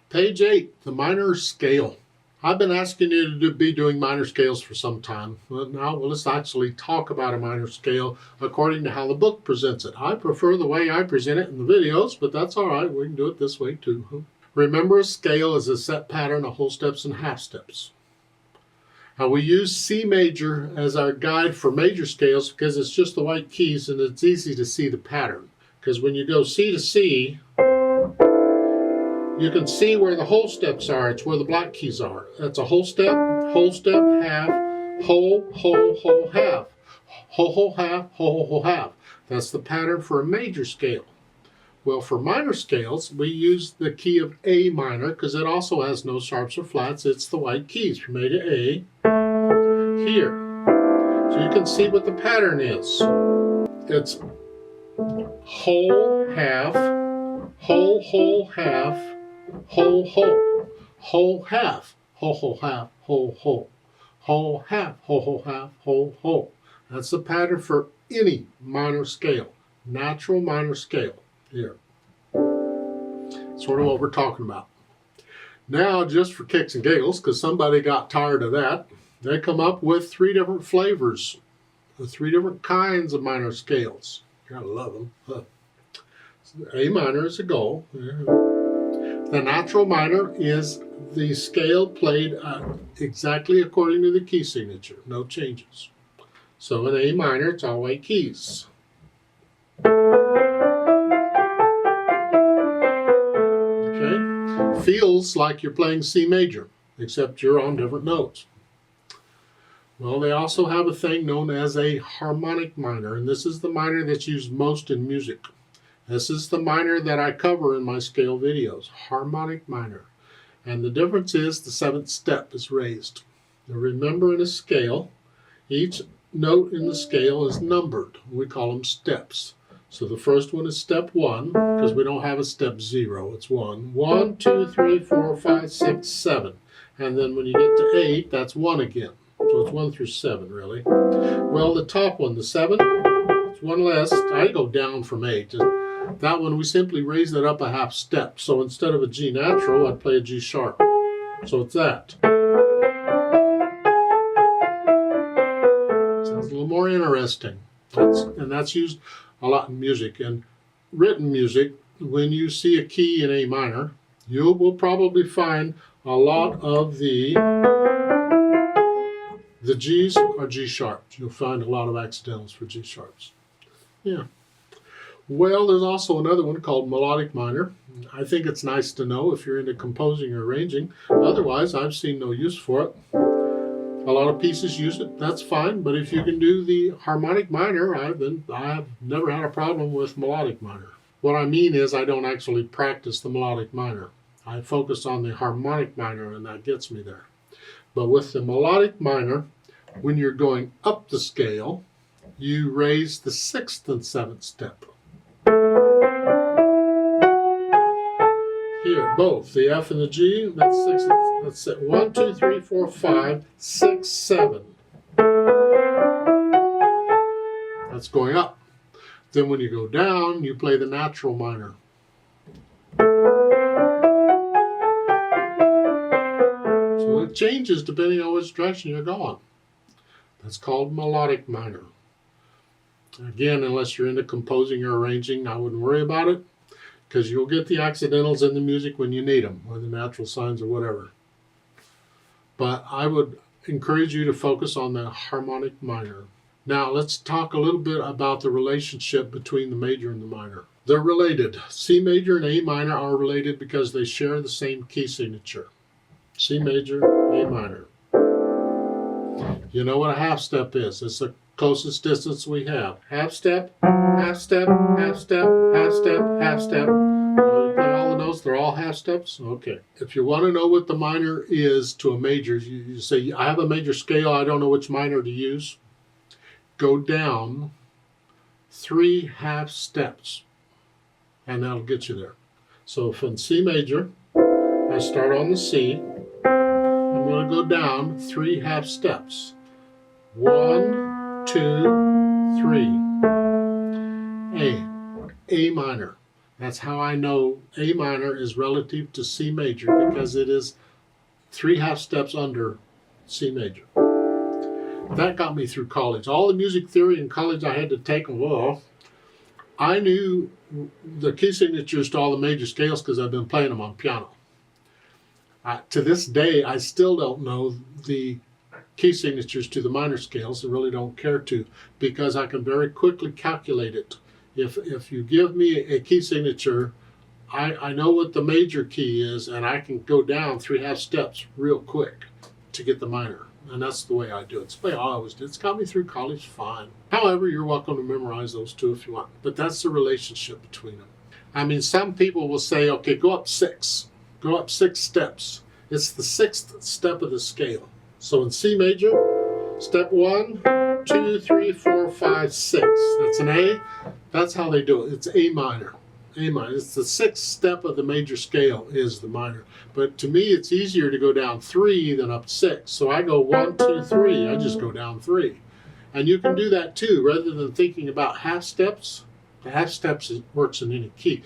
Page 8, the minor scale. I've been asking you to be doing minor scales for some time. Well, now let's actually talk about a minor scale according to how the book presents it. I prefer the way I present it in the videos, but that's all right. We can do it this way too. Remember, a scale is a set pattern of whole steps and half steps. Now we use C major as our guide for major scales because it's just the white keys and it's easy to see the pattern. Because when you go C to C, you can see where the whole steps are. It's where the black keys are. That's a whole step, half, whole, half. Whole, half, whole, half. That's the pattern for a major scale. Well, for minor scales, we use the key of A minor because it also has no sharps or flats. It's the white keys from A to A here. So you can see what the pattern is. It's whole, half, whole, half, whole, whole, half, whole, half, whole, half, whole, half, whole. That's the pattern for any minor scale, natural minor scale here. Sort of what we're talking about. Now, just for kicks and giggles, because somebody got tired of that, they come up with 3 different flavors, 3 different kinds of minor scales. You gotta love them. A minor is a goal. The natural minor is the scale played exactly according to the key signature, no changes. So in A minor, it's all white keys. Okay, feels like you're playing C major, except you're on different notes. Well, they also have a thing known as a harmonic minor, and this is the minor that's used most in music. This is the minor that I cover in my scale videos, harmonic minor. And the difference is the 7th step is raised. Now remember, in a scale, each note in the scale is numbered. We call them steps. So the first one is step 1, because we don't have a step 0. It's 1. 1, 2, 3, 4, 5, 6, 7. And then when you get to 8, that's 1 again. So it's 1 through 7, really. Well, the top one, the 7, it's 1 less. I go down from 8. That one, we simply raise it up a half step. So instead of a G natural, I'd play a G sharp. So it's that. Sounds a little more interesting. That's used a lot in music. And written music, when you see a key in A minor, you will probably find a lot of the G's are G sharps. You'll find a lot of accidentals for G sharps. Yeah. Well, there's also another one called melodic minor. I think it's nice to know if you're into composing or arranging. Otherwise, I've seen no use for it. A lot of pieces use it. That's fine. But if you can do the harmonic minor, I've never had a problem with melodic minor. What I mean is I don't actually practice the melodic minor. I focus on the harmonic minor, and that gets me there. But with the melodic minor, when you're going up the scale, you raise the 6th and 7th step. Here, both the F and the G, that's 6. That's it. 1, 2, 3, 4, 5, 6, 7. That's going up. Then when you go down, you play the natural minor. So it changes depending on which direction you're going. That's called melodic minor. Again, unless you're into composing or arranging, I wouldn't worry about it, because you'll get the accidentals in the music when you need them, or the natural signs or whatever. But I would encourage you to focus on the harmonic minor. Now let's talk a little bit about the relationship between the major and the minor. They're related. C major and A minor are related because they share the same key signature. C major, A minor. You know what a half step is. It's the closest distance we have. Half step, half step, half step, half step, half step. You play all the notes, they're all half steps? Okay. If you want to know what the minor is to a major, you say, I have a major scale, I don't know which minor to use. Go down 3 half steps, and that'll get you there. So if in C major, I start on the C, I'm going to go down 3 half steps. 1, 2, 3. A minor. That's how I know A minor is relative to C major, because it is 3/2 steps under C major. That got me through college. All the music theory in college I had to take, well, I knew the key signatures to all the major scales because I've been playing them on piano. To this day, I still don't know the key signatures to the minor scales and really don't care to, because I can very quickly calculate it. If you give me a key signature, I know what the major key is, and I can go down 3/2 steps real quick to get the minor. And that's the way I do it. It's the way I always did. It's got me through college fine. However, you're welcome to memorize those too if you want. But that's the relationship between them. I mean, some people will say, okay, go up 6. Go up 6 steps. It's the 6th step of the scale. So in C major, step 1, 2, 3, 4, 5, 6. That's an A. That's how they do it. It's A minor. A minor. It's the 6th step of the major scale is the minor. But to me, it's easier to go down 3 than up 6. So I go 1, 2, 3. I just go down 3. And you can do that too, rather than thinking about half steps. The half steps works in any key.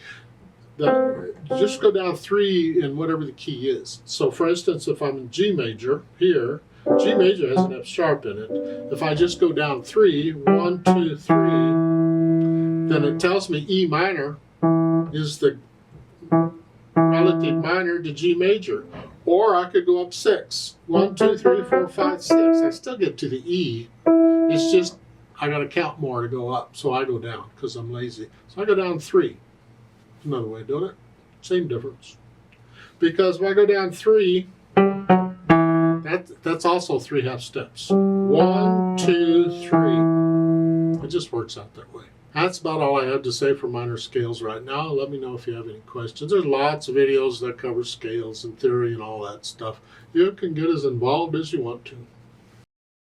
Just go down 3 in whatever the key is. So for instance, if I'm in G major here, G major has an F sharp in it. If I just go down 3, 1, 2, 3, then it tells me E minor is the relative minor to G major. Or I could go up 6. 1, 2, 3, 4, 5, 6. I still get to the E. It's just I got to count more to go up. So I go down because I'm lazy. So I go down 3. Another way of doing it. Same difference. Because if I go down 3, that's also 3/2 steps. 1, 2, 3. It just works out that way. That's about all I had to say for minor scales right now. Let me know if you have any questions. There's lots of videos that cover scales and theory and all that stuff. You can get as involved as you want to.